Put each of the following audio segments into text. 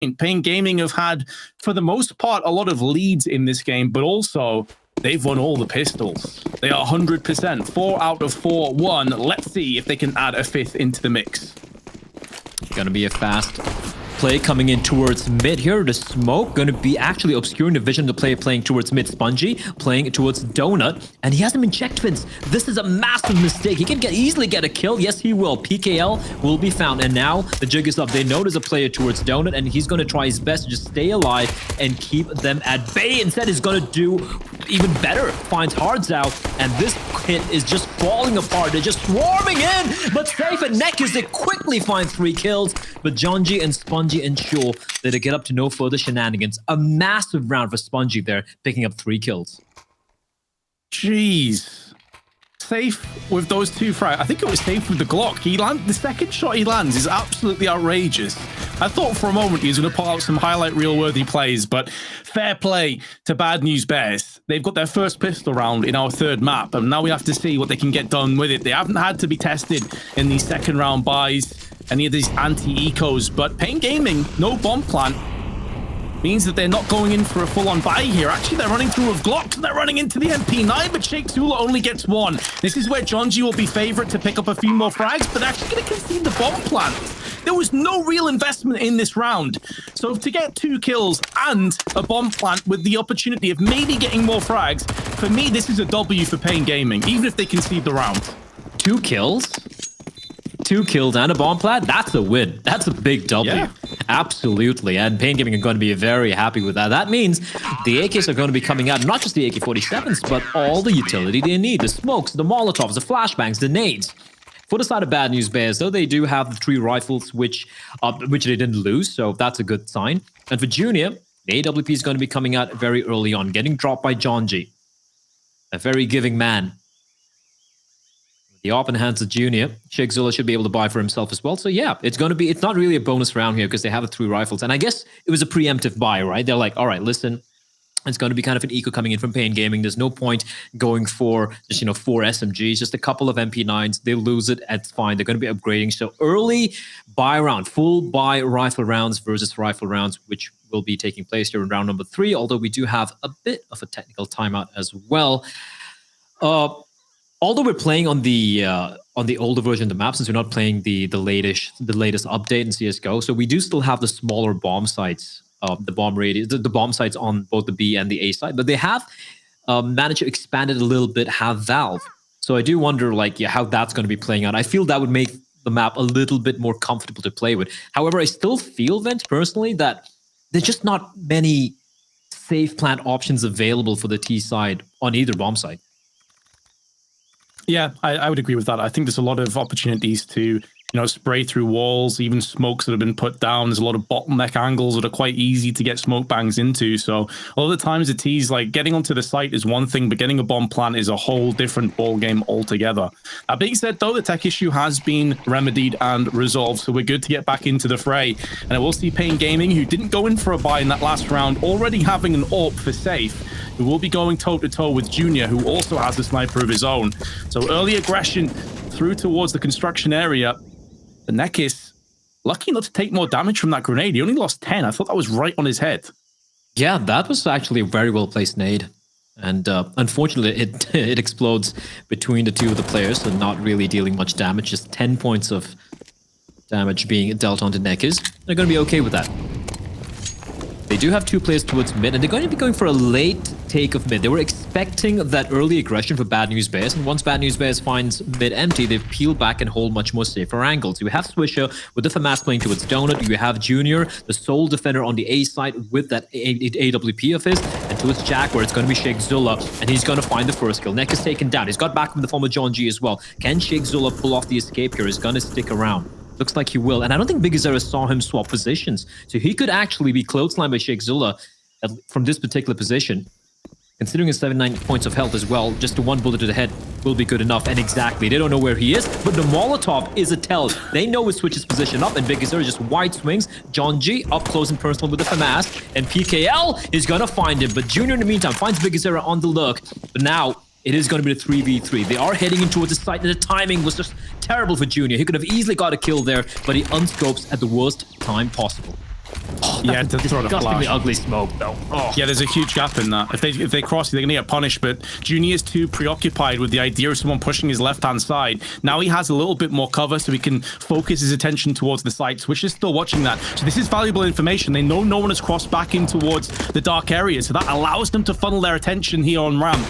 paiN Gaming have had, for the most part, a lot of leads in this game, but also they've won all the pistols. They are 100%. 4 out of 4 won. Let's see if they can add a 5th into the mix. Gonna be a fast play coming in towards mid here. The smoke gonna be actually obscuring the vision of the player playing towards mid. Spongy playing towards Donut, and he hasn't been checked, Vince. This is a massive mistake. He can easily get a kill. Yes, he will. PKL will be found, and now the jig is up. They know there's a player towards Donut, and he's gonna try his best to just stay alive and keep them at bay. Instead, he's gonna do even better. Finds Hards out, and this hit is just falling apart. They're just swarming in, but safe and Nekkis, they quickly find 3 kills, but Jonji and Spongy ensure that they get up to no further shenanigans. A massive round for Spongy there, picking up 3 kills. Jeez. Safe with those 2 frags. I think it was safe with the Glock. The second shot he lands is absolutely outrageous. I thought for a moment he was going to pull out some highlight reel-worthy plays, but fair play to Bad News Bears. They've got their first pistol round in our 3rd map, and now we have to see what they can get done with it. They haven't had to be tested in these second round buys, any of these anti-ecos, but paiN Gaming, no bomb plant, means that they're not going in for a full-on buy here. Actually, they're running through with Glocks, and they're running into the MP9, but Sheikh Zula only gets 1. This is where Jonji will be favorite to pick up a few more frags, but actually going to concede the bomb plant. There was no real investment in this round. So to get 2 kills and a bomb plant with the opportunity of maybe getting more frags, for me, this is a W for paiN Gaming, even if they concede the round. 2 kills? 2 kills and a bomb plant? That's a win. That's a big W. Yeah. Absolutely. And paiN Gaming are going to be very happy with that. That means the AKs are going to be coming out, not just the AK-47s, but all the utility they need. The smokes, the Molotovs, the flashbangs, the nades. For the side of Bad News Bears, though, they do have the 3 rifles, which they didn't lose, so that's a good sign. And for Junior, the AWP is going to be coming out very early on, getting dropped by Jonji. A very giving man. The open hands of Junior, Sheikh Zula should be able to buy for himself as well. So yeah, it's not really a bonus round here because they have the 3 rifles. And I guess it was a preemptive buy, right? They're like, all right, listen, it's going to be kind of an eco coming in from paiN Gaming. There's no point going for just, 4 SMGs, just a couple of MP9s. They lose it, it's fine. They're going to be upgrading. So early buy round, full buy rifle rounds versus rifle rounds, which will be taking place here in round number 3, although we do have a bit of a technical timeout as well. Although we're playing on the older version of the map, since we're not playing the latest update in CSGO, so we do still have the smaller bomb sites, the bomb sites on both the B and the A side, but they have managed to expand it a little bit, have Valve. So I do wonder, how that's going to be playing out. I feel that would make the map a little bit more comfortable to play with. However, I still feel, Vince, personally, that there's just not many safe plant options available for the T side on either bomb site. Yeah, I would agree with that. I think there's a lot of opportunities to, spray through walls, even smokes that have been put down. There's a lot of bottleneck angles that are quite easy to get smoke bangs into. So a lot of the times the T's, getting onto the site is one thing, but getting a bomb plant is a whole different ball game altogether. That being said, though, the tech issue has been remedied and resolved, so we're good to get back into the fray. And I will see paiN Gaming, who didn't go in for a buy in that last round, already having an AWP for safe, who will be going toe-to-toe with Junior, who also has a sniper of his own. So early aggression through towards the construction area. The Nekkis, lucky not to take more damage from that grenade. He only lost 10. I thought that was right on his head. Yeah, that was actually a very well-placed nade. And unfortunately, it explodes between the 2 of the players, so not really dealing much damage. Just 10 points of damage being dealt onto Nekkis. They're going to be okay with that. They do have 2 players towards mid, and they're going to be going for a late take of mid. They were expecting that early aggression for Bad News Bears, and once Bad News Bears finds mid empty, they peel back and hold much more safer angles. You have Swisher with the FAMAS playing towards Donut. You have Junior, the sole defender on the A side with that AWP of his, and towards Jack, where it's going to be Sheikh Zula, and he's going to find the first kill. Neck is taken down. He's got back from the former John G as well. Can Sheikh Zula pull off the escape here? He's going to stick around. Looks like he will. And I don't think Big Azera saw him swap positions. So he could actually be clotheslined by Sheikh Zula from this particular position. Considering his 79 points of health as well, just a 1 bullet to the head will be good enough. And exactly, they don't know where he is, but the Molotov is a tell. They know his switch his position up, and Big Azera just wide swings. John G up close and personal with the FAMAS, and PKL is going to find him. But Junior, in the meantime, finds Big Azera on the lurk. But now, it is going to be the 3v3. They are heading in towards the site, and the timing was just terrible for Junior. He could have easily got a kill there, but he unscopes at the worst time possible. Oh, Yeah, that's to throw the disgustingly flash. ugly smoke, though. Oh. Yeah, there's a huge gap in that. If they cross, they're going to get punished. But Junior's too preoccupied with the idea of someone pushing his left-hand side. Now he has a little bit more cover, so he can focus his attention towards the site. Switch is still watching that. So this is valuable information. They know no one has crossed back in towards the dark area, so that allows them to funnel their attention here on ramp.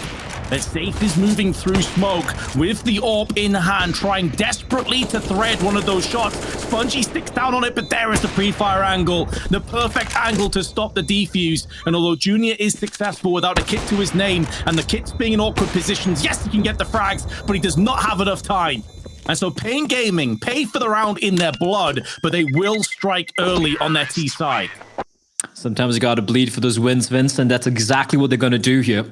But Safe is moving through smoke with the AWP in hand, trying desperately to thread one of those shots. Spongy sticks down on it, but there is the pre-fire angle. The perfect angle to stop the defuse. And although Junior is successful without a kit to his name, and the kit's being in awkward positions, yes, he can get the frags, but he does not have enough time. And so paiN Gaming pay for the round in their blood, but they will strike early on their T side. Sometimes you got to bleed for those wins, Vince, and that's exactly what they're going to do here.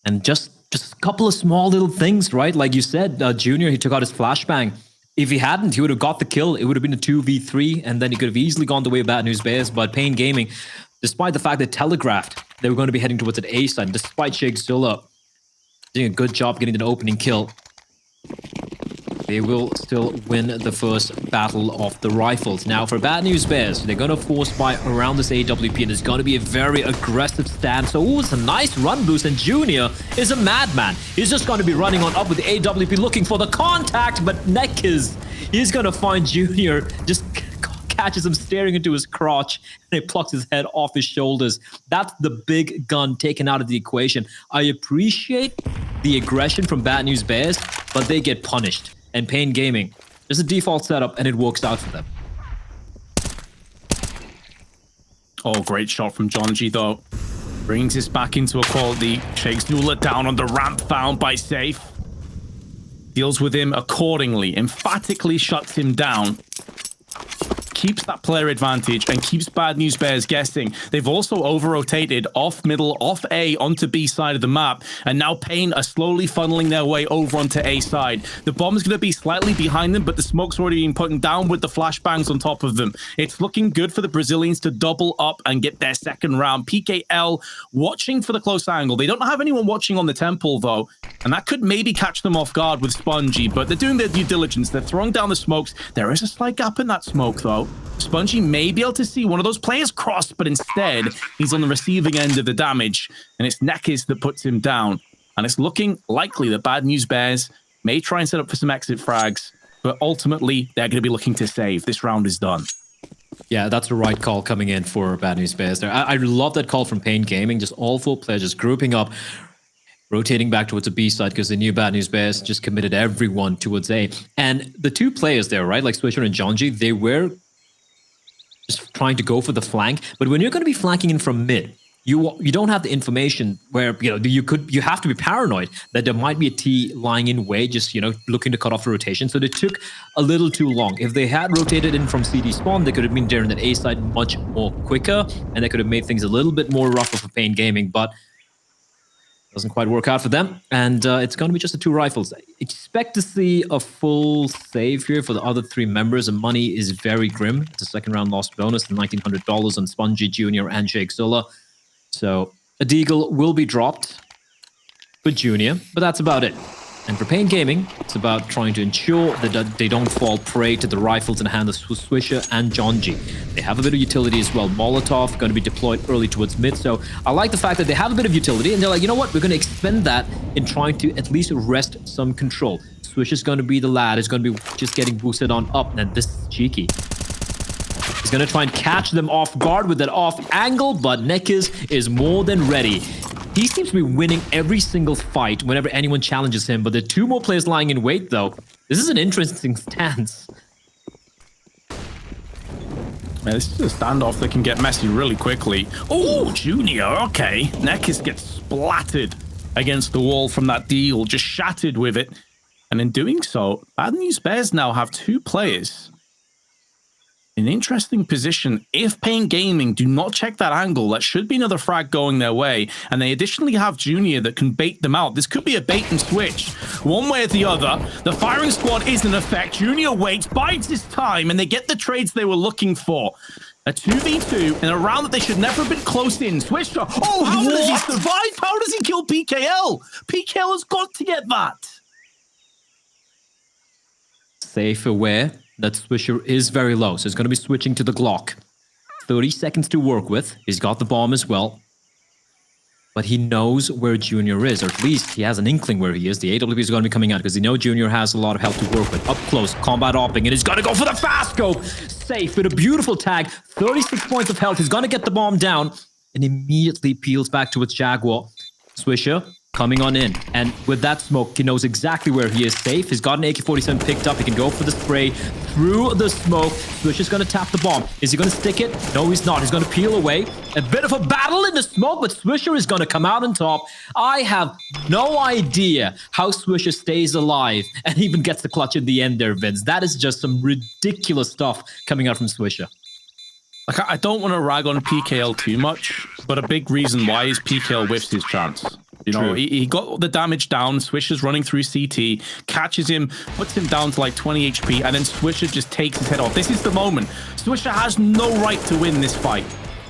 And just a couple of small little things, right? Like you said, Junior, he took out his flashbang. If he hadn't, he would have got the kill. It would have been a 2v3, and then he could have easily gone the way of Bad News Bears. But paiN Gaming, despite the fact they telegraphed they were going to be heading towards an A side, despite CSGO doing a good job getting the opening kill, they will still win the first battle of the rifles. Now, for Bad News Bears, they're going to force buy around this AWP, and it's going to be a very aggressive stand. So, it's a nice run boost, and Junior is a madman. He's just going to be running on up with the AWP, looking for the contact, but Nekiz, he's going to find Junior, just catches him staring into his crotch, and he plucks his head off his shoulders. That's the big gun taken out of the equation. I appreciate the aggression from Bad News Bears, but they get punished. And paiN Gaming, just a default setup, and it works out for them. Oh, great shot from Jonji, though. Brings this back into equality. Shakes Nula down on the ramp, found by Safe. Deals with him accordingly, emphatically shuts him down. Keeps that player advantage and keeps Bad News Bears guessing. They've also over-rotated off middle, off A, onto B side of the map, and now paiN are slowly funneling their way over onto A side. The bomb's going to be slightly behind them, but the smoke's already been put down with the flashbangs on top of them. It's looking good for the Brazilians to double up and get their second round. PKL watching for the close angle. They don't have anyone watching on the temple, though, and that could maybe catch them off guard with Spongy, but they're doing their due diligence. They're throwing down the smokes. There is a slight gap in that smoke, though. Spongy may be able to see one of those players cross, but instead, he's on the receiving end of the damage, and it's Nekiz that puts him down. And it's looking likely that Bad News Bears may try and set up for some exit frags, but ultimately, they're going to be looking to save. This round is done. Yeah, that's the right call coming in for Bad News Bears there. I love that call from paiN Gaming, just all four players just grouping up, rotating back towards the B side because they knew Bad News Bears just committed everyone towards A. And the two players there, right, like Swisher and Jonji, they were just trying to go for the flank. But when you're going to be flanking in from mid, you don't have the information where, you have to be paranoid that there might be a T lying in way, just, looking to cut off the rotation. So they took a little too long. If they had rotated in from CD spawn, they could have been there in that A side much more quicker, and they could have made things a little bit more rougher for paiN Gaming, but doesn't quite work out for them. And it's going to be just the two rifles. Expect to see a full save here for the other three members. The money is very grim. It's a second round lost bonus, $1,900 on Spongy, Junior, and Jake Zola. So a deagle will be dropped for Junior, but that's about it. And for paiN Gaming, it's about trying to ensure that they don't fall prey to the rifles in the hand of Swisher and Jonji. They have a bit of utility as well. Molotov going to be deployed early towards mid. So I like the fact that they have a bit of utility, and they're like, you know what? We're going to expend that in trying to at least wrest some control. Swisher's going to be the lad. He's going to be just getting boosted on up. And this is cheeky. He's going to try and catch them off guard with that off angle, but Nekiz is more than ready. He seems to be winning every single fight whenever anyone challenges him, but there are two more players lying in wait, though. This is an interesting stance. Man, this is a standoff that can get messy really quickly. Oh, Junior, okay. Nekiz gets splattered against the wall from that deal, just shattered with it. And in doing so, Bad News Bears now have two players in an interesting position. If paiN Gaming do not check that angle, that should be another frag going their way. And they additionally have Junior that can bait them out. This could be a bait and switch. One way or the other, the firing squad is in effect. Junior waits, bides his time, and they get the trades they were looking for. A 2v2 in a round that they should never have been close in. Swisher, oh, how does he survive? How does he kill PKL? PKL has got to get that. Safe aware that Swisher is very low, so he's going to be switching to the Glock. 30 seconds to work with. He's got the bomb as well. But he knows where Junior is, or at least he has an inkling where he is. The AWP is going to be coming out because he knows Junior has a lot of health to work with. Up close, combat opping, and he's going to go for the fast scope. Safe with a beautiful tag. 36 points of health. He's going to get the bomb down and immediately peels back towards Jaguar. Swisher coming on in, and with that smoke, he knows exactly where he is safe. He's got an AK-47 picked up. He can go for the spray through the smoke. Swisher's going to tap the bomb. Is he going to stick it? No, he's not. He's going to peel away. A bit of a battle in the smoke, but Swisher is going to come out on top. I have no idea how Swisher stays alive and even gets the clutch in the end there, Vince. That is just some ridiculous stuff coming out from Swisher. Like, I don't want to rag on PKL too much, but a big reason why is PKL whiffs his chance. You know, he got the damage down. Swisher's running through CT, catches him, puts him down to like 20 HP, and then Swisher just takes his head off. This is the moment. Swisher has no right to win this fight.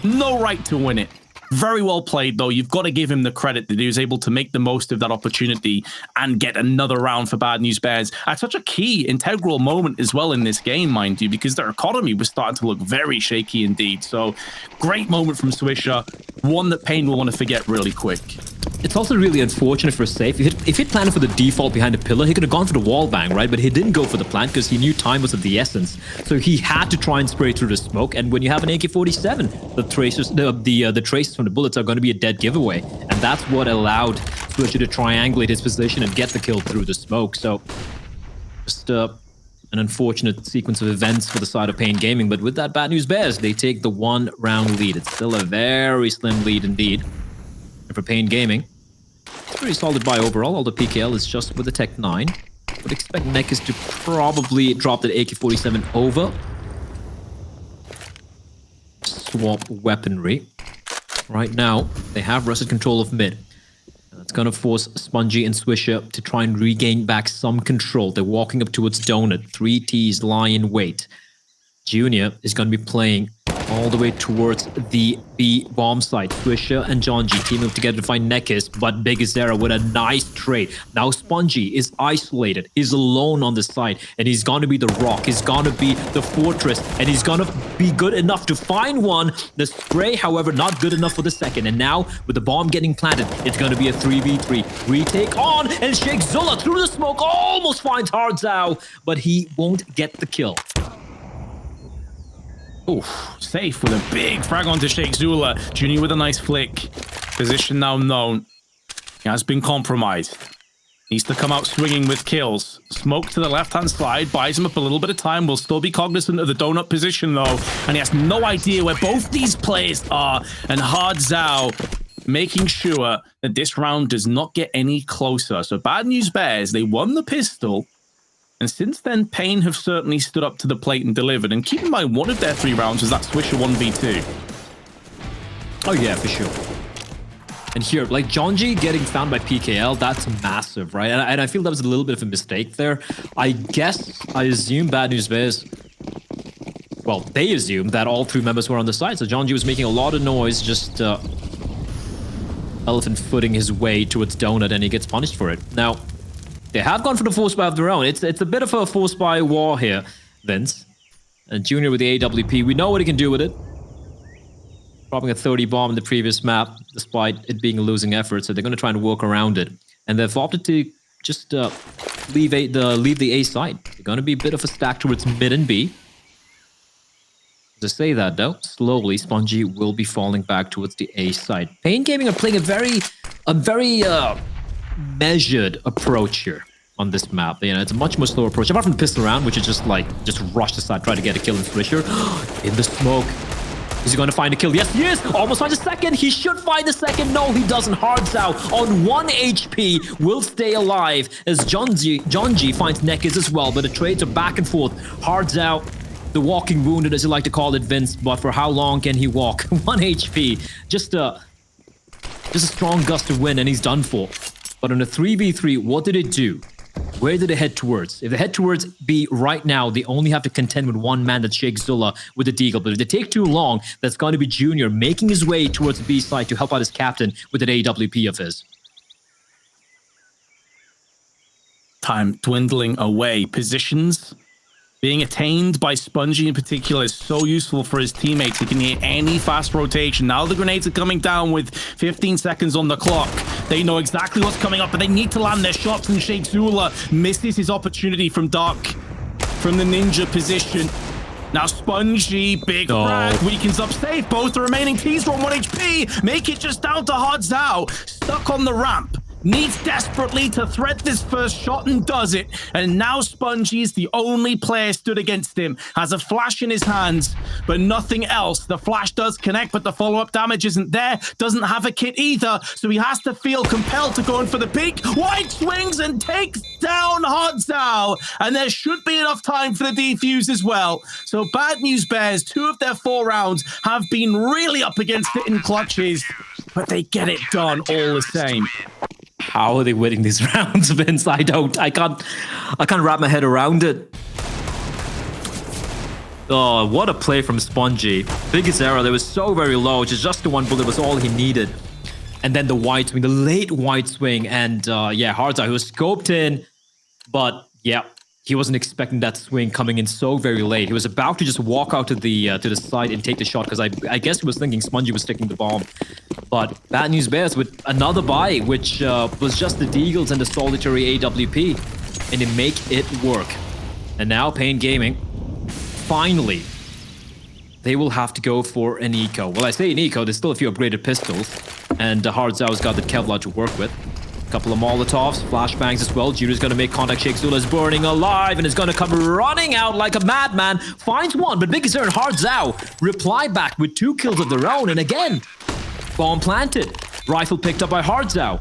No right to win it. Very well played, though. You've got to give him the credit that he was able to make the most of that opportunity and get another round for Bad News Bears at such a key, integral moment as well in this game, mind you, because their economy was starting to look very shaky indeed. So, great moment from Swisher. One that paiN will want to forget really quick. It's also really unfortunate for Safe. If he'd planned for the default behind a pillar, he could have gone for the wall bang, right? But he didn't go for the plant because he knew time was of the essence. So he had to try and spray through the smoke. And when you have an AK-47, the traces from the bullets are going to be a dead giveaway. And that's what allowed Swisher to triangulate his position and get the kill through the smoke. So just an unfortunate sequence of events for the side of paiN Gaming. But with that Bad News Bears, they take the 1-round lead. It's still a very slim lead indeed. And for paiN Gaming, it's pretty solid buy overall, although PKL is just with the Tech 9. Would expect Nekis to probably drop that AK-47 over. Swap weaponry. Right now, they have wrested control of mid. That's going to force Spongy and Swisher to try and regain back some control. They're walking up towards Donut. 3 Ts lie in wait. Junior is going to be playing all the way towards the B bomb site. Swisher and John G team up together to find Nekis, but Big Azera with a nice trade. Now Spongy is isolated. He's alone on the side, and he's going to be the rock. He's going to be the fortress, and he's going to be good enough to find one. The spray, however, not good enough for the second. And now, with the bomb getting planted, it's going to be a 3v3. Retake on, and Sheikh Zula through the smoke almost finds Hardzao, but he won't get the kill. Oof, Safe with a big frag onto Sheikh Zula. Junior with a nice flick. Position now known. He has been compromised. Needs to come out swinging with kills. Smoke to the left-hand side. Buys him up a little bit of time. Will still be cognizant of the donut position, though. And he has no idea where both these players are. And Hardzao making sure that this round does not get any closer. So Bad News Bears, they won the pistol. And since then, paiN have certainly stood up to the plate and delivered. And keep in mind, one of their 3 rounds was that Swisher 1v2. Oh yeah, for sure. And here, like John G getting found by PKL, that's massive, right? And I feel that was a little bit of a mistake there. I assume Bad News Bears, well, they assume that all 3 members were on the side. So John G was making a lot of noise, just elephant footing his way towards Donut, and he gets punished for it. Now, they have gone for the force buy of their own. It's a bit of a force buy war here, Vince. And Junior with the AWP, we know what he can do with it. Dropping a 30 bomb in the previous map, despite it being a losing effort, so they're going to try and work around it. And they've opted to just leave the A side. They're going to be a bit of a stack towards mid and B. To say that, though, slowly, Spongy will be falling back towards the A side. paiN Gaming are playing a very measured approach here on this map. You know, it's a much more slower approach. Apart from the pistol round, which is just rush aside, try to get a kill in Swisher. In the smoke. Is he going to find a kill? Yes, he is! Almost finds a second! He should find a second! No, he doesn't. Hardzao on 1 HP will stay alive as John G finds Nekis as well, but the trades are back and forth. Hardzao, the walking wounded, as you like to call it, Vince, but for how long can he walk? 1 HP. Just a strong gust of wind and he's done for. But on a 3v3, what did it do? Where did they head towards? If they head towards B right now, they only have to contend with 1 man, that's Sheikh Zula with the deagle. But if they take too long, that's going to be Junior making his way towards the B side to help out his captain with an AWP of his. Time dwindling away. Positions Being attained by Spongy in particular is so useful for his teammates. He can hit any fast rotation. Now the grenades are coming down with 15 seconds on the clock. They know exactly what's coming up, but they need to land their shots, and Sheikh Zula misses his opportunity from Dark, from the ninja position. Now Spongy, big frag, weakens up safe. Both the remaining T's are on 1 HP. Make it just down to Hard Zhao, stuck on the ramp. Needs desperately to thread this first shot and does it. And now Spongy is the only player stood against him. Has a flash in his hands, but nothing else. The flash does connect, but the follow-up damage isn't there. Doesn't have a kit either, so he has to feel compelled to go in for the peak. White swings and takes down Hard Zhao. And there should be enough time for the defuse as well. So Bad News Bears, 2 of their 4 rounds have been really up against it in clutches, but they get it done all the same. How are they winning these rounds, Vince? I can't wrap my head around it. Oh, what a play from Spongy. Biggest error. They was so very low. Just the one bullet was all he needed. And then the white swing, the late white swing. And yeah, Hard Zhao, he was scoped in. But yeah, he wasn't expecting that swing coming in so very late. He was about to just walk out to the side and take the shot, because I guess he was thinking Spongy was sticking the bomb. But Bad News Bears with another buy, which was just the Deagles and the solitary AWP, and they make it work. And now paiN Gaming, finally, they will have to go for an eco. Well, I say an eco, there's still a few upgraded pistols, and Hard Zhao's got the Kevlar to work with. Couple of Molotovs, flashbangs as well. Junior's going to make contact. Sheikh Zula is burning alive and is going to come running out like a madman. Finds one, but Big Azir and Hard Zhao reply back with 2 kills of their own. And again, bomb planted. Rifle picked up by Hard Zhao.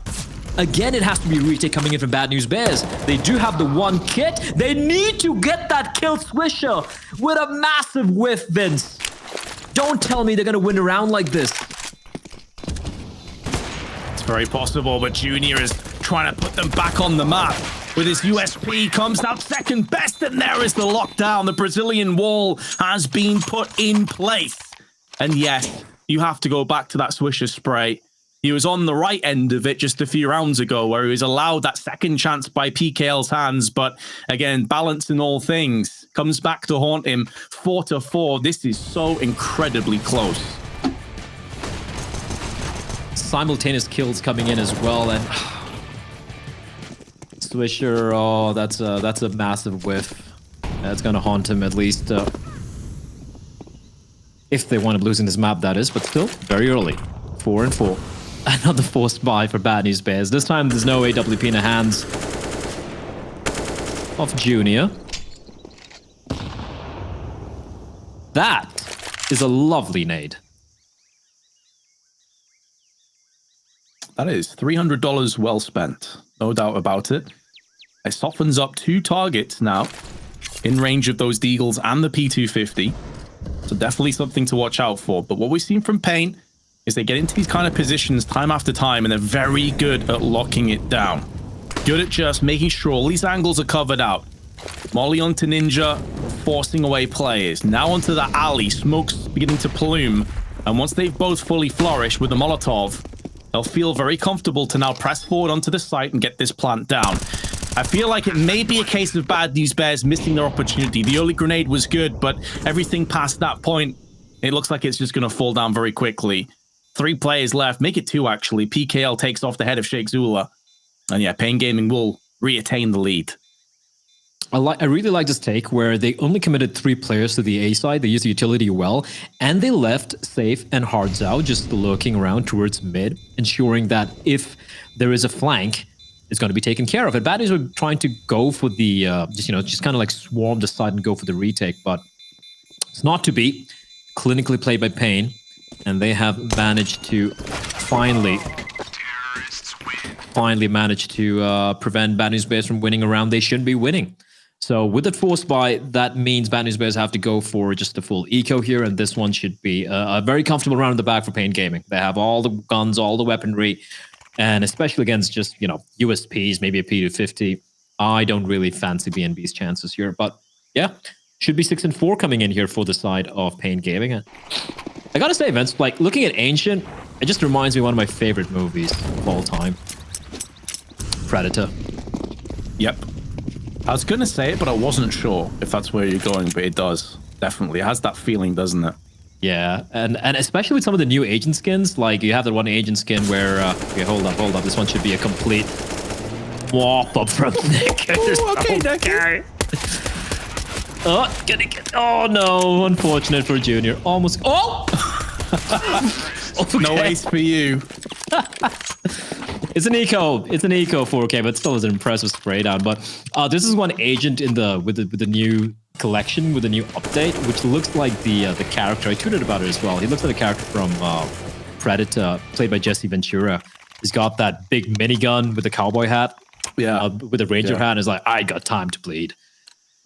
Again, it has to be a retake coming in from Bad News Bears. They do have the 1 kit. They need to get that kill Swisher with a massive whiff, Vince. Don't tell me they're going to win a round like this. Very possible, but Junior is trying to put them back on the map. With his USP, comes out second best, and there is the lockdown. The Brazilian wall has been put in place. And yes, you have to go back to that Swisher spray. He was on the right end of it just a few rounds ago, where he was allowed that second chance by PKL's hands. But again, balance in all things comes back to haunt him. 4-4. This is so incredibly close. Simultaneous kills coming in as well, and Swisher, oh, that's a massive whiff. That's gonna haunt him at least, if they want to lose in this map, that is. But still, very early, 4-4. Another forced buy for Bad News Bears. This time, there's no AWP in the hands of Junior. That is a lovely nade. That is $300 well spent, no doubt about it. It softens up 2 targets now in range of those Deagles and the P250. So definitely something to watch out for. But what we've seen from paiN is they get into these kind of positions time after time, and they're very good at locking it down. Good at just making sure all these angles are covered out. Molly onto Ninja, forcing away players. Now onto the alley, smoke's beginning to plume. And once they've both fully flourished with the Molotov, they'll feel very comfortable to now press forward onto the site and get this plant down. I feel like it may be a case of Bad News Bears missing their opportunity. The early grenade was good, but everything past that point, it looks like it's just going to fall down very quickly. 3 players left. Make it 2, actually. PKL takes off the head of Sheikh Zula. And yeah, paiN Gaming will reattain the lead. I really like this take where they only committed 3 players to the A side. They used the utility well, and they left Safe and Hard Zhao just lurking around towards mid, ensuring that if there is a flank, it's going to be taken care of. And Bad News were trying to go for the just kind of like swarm the side and go for the retake, but it's not to be. Clinically played by paiN, and they have managed to finally managed to prevent Bad News Bears from winning a round they shouldn't be winning. So with that force buy, that means Bad News Bears have to go for just a full eco here, and this one should be a very comfortable round in the back for paiN Gaming. They have all the guns, all the weaponry, and especially against just, USPs, maybe a P250. I don't really fancy BNB's chances here, but yeah, should be 6-4 coming in here for the side of paiN Gaming. I gotta say, Vince, like looking at Ancient, it just reminds me of one of my favorite movies of all time. Predator. Yep. I was going to say it, but I wasn't sure if that's where you're going, but it does. Definitely. It has that feeling, doesn't it? Yeah, and especially with some of the new agent skins, like you have that one agent skin where, okay, hold up. This one should be a complete whop up from Nick. Okay. Oh no, unfortunate for Junior. Almost, oh! Okay. No ace for you. It's an eco 4K, but still is an impressive spray down. But this is one agent in with the new collection, with the new update, which looks like the character. I tweeted about it as well. He looks like a character from Predator, played by Jesse Ventura. He's got that big minigun with the cowboy hat, with a ranger hat, and is like, I got time to bleed.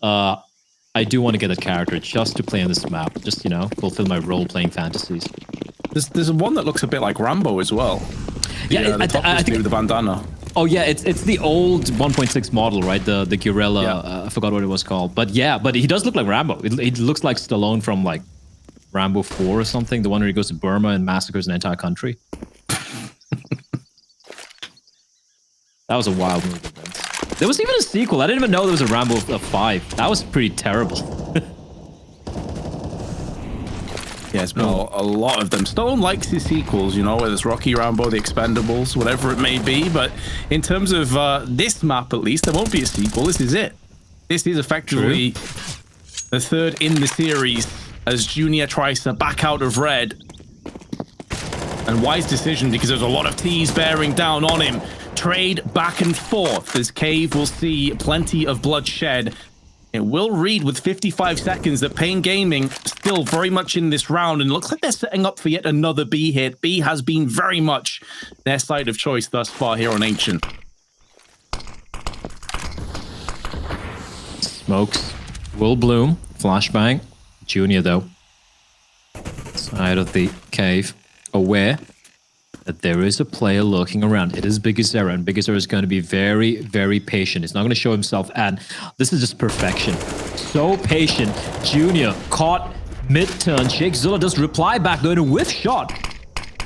I do want to get that character just to play on this map, just, you know, fulfill my role-playing fantasies. There's one that looks a bit like Rambo as well. Yeah, I think with the bandana. Oh yeah, it's the old 1.6 model, right? The Guerrilla. I forgot what it was called, but yeah, but he does look like Rambo. It looks like Stallone from like Rambo 4 or something, the one where he goes to Burma and massacres an entire country. That was a wild movie. There was even a sequel. I didn't even know there was a Rambo 5. That was pretty terrible. Yeah, it's been a lot of them. Stallone likes his sequels, you know, whether it's Rocky, Rambo, The Expendables, whatever it may be. But in terms of this map, at least, there won't be a sequel. This is it. This is effectively the third in the series as Junior tries to back out of red. And wise decision, because there's a lot of T's bearing down on him. Trade back and forth as Cave will see plenty of bloodshed. It will read with 55 seconds that paiN Gaming still very much in this round, and it looks like they're setting up for yet another B hit. B has been very much their side of choice thus far here on Ancient. Smokes will bloom. Flashbang. Junior, though, side of the cave, aware that there is a player lurking around. It is Bigazera, and Bigazera is going to be very, very patient. He's not going to show himself, and this is just perfection. So patient. Junior caught mid-turn. Shake Zilla does reply back, though, in a whiff shot.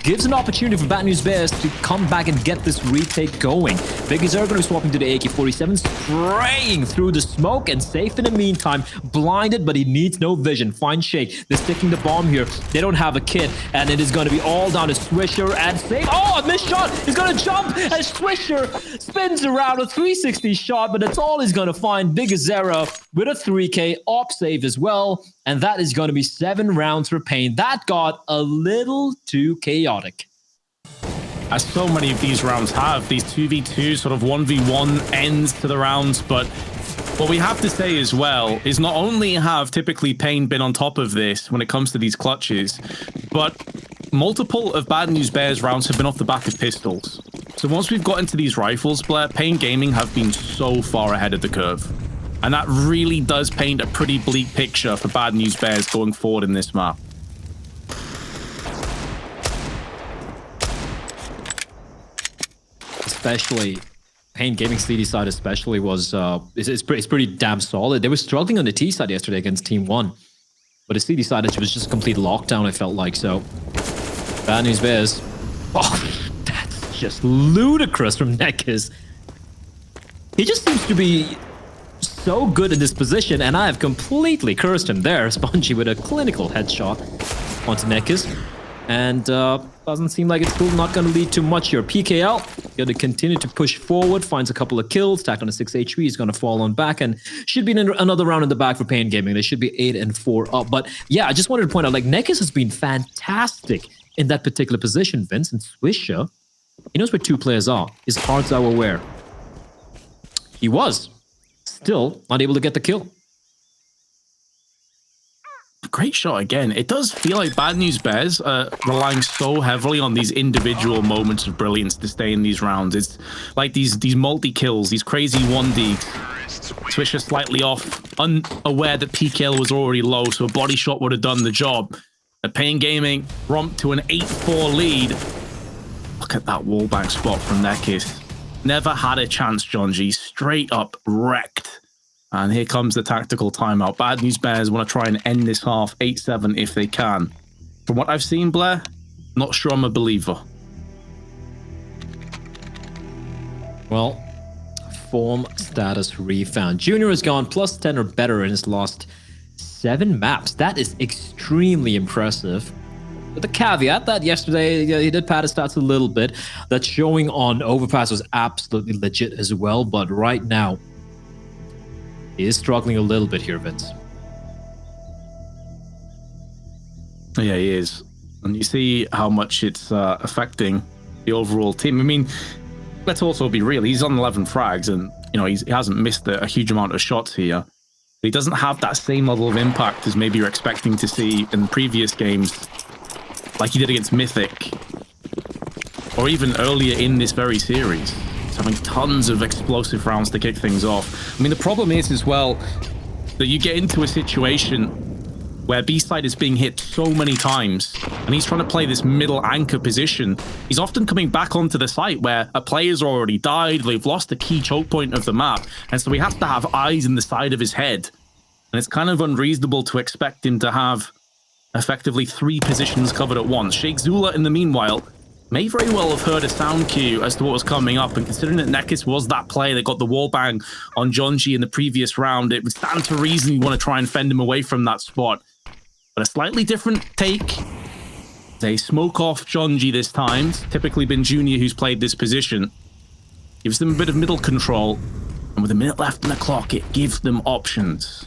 Gives an opportunity for Bad News Bears to come back and get this retake going. Bigazera going to be swapping to the AK-47, spraying through the smoke, and safe in the meantime. Blinded, but he needs no vision. Fine Shake. They're sticking the bomb here. They don't have a kit, and it is going to be all down to Swisher and Save. Oh, a missed shot! He's going to jump, and Swisher spins around a 360 shot, but that's all he's going to find. Bigazera with a 3K op save as well, and that is going to be 7 rounds for paiN. That got a little too chaotic. As so many of these rounds have, these 2v2 sort of 1v1 ends to the rounds, but what we have to say as well is not only have typically paiN been on top of this when it comes to these clutches, but multiple of Bad News Bears rounds have been off the back of pistols. So once we've got into these rifles, Blair, paiN Gaming have been so far ahead of the curve. And that really does paint a pretty bleak picture for Bad News Bears going forward in this map. Especially paiN Gaming CD side especially was it's pretty damn solid. They were struggling on the T side yesterday against Team 1. But the CD side it was just a complete lockdown, I felt like. So Bad News Bears. Oh, that's just ludicrous from Nekis. He just seems to be so good in this position, and I have completely cursed him there. Spongy with a clinical headshot onto Nekis. And doesn't seem like it's still not going to lead to much here. PKL going to continue to push forward, finds a couple of kills, tacked on a 6 HP. He's going to fall on back, and should be in another round in the back for paiN Gaming. They should be 8 and 4 up. But yeah, I just wanted to point out, like, Nekis has been fantastic in that particular position, Vince. And Swisher, he knows where 2 players are. His heart's our aware. He was still not able to get the kill. Great shot again. It does feel like Bad News Bears are relying so heavily on these individual moments of brilliance to stay in these rounds. It's like these multi-kills, these crazy 1Ds. Swisher slightly off, unaware that PKL was already low, so a body shot would have done the job. But paiN Gaming romped to an 8-4 lead. Look at that wallbang spot from Nekis. Never had a chance, John G. Straight up wrecked. And here comes the tactical timeout. Bad News Bears want to try and end this half 8-7 if they can. From what I've seen, Blair, not sure I'm a believer. Well, form status refound. Junior has gone +10 or better in his last 7 maps. That is extremely impressive. With the caveat that yesterday he did pad his stats a little bit. That showing on Overpass was absolutely legit as well, but right now he is struggling a little bit here, Vince. Yeah, he is. And you see how much it's affecting the overall team. I mean, let's also be real. He's on 11 frags and, you know, he hasn't missed a huge amount of shots here. He doesn't have that same level of impact as maybe you're expecting to see in previous games, like he did against Mythic, or even earlier in this very series. He's having tons of explosive rounds to kick things off. I mean, the problem is as well that you get into a situation where B-side is being hit so many times, and he's trying to play this middle anchor position. He's often coming back onto the site where a player's already died, they've lost the key choke point of the map, and so he has to have eyes in the side of his head. And it's kind of unreasonable to expect him to have effectively 3 positions covered at once. Sheikh Zula, in the meanwhile, may very well have heard a sound cue as to what was coming up, and considering that Nekis was that player that got the wallbang on Jonji in the previous round, it would stand to reason you want to try and fend him away from that spot. But a slightly different take. They smoke off Jonji this time. It's typically been Junior who's played this position. Gives them a bit of middle control, and with a minute left on the clock, it gives them options.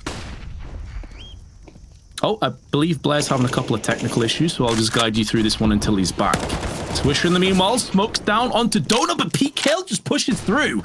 Oh, I believe Blair's having a couple of technical issues, so I'll just guide you through this one until he's back. Swisher, in the meanwhile, smokes down onto Donut, but PKL just pushes through.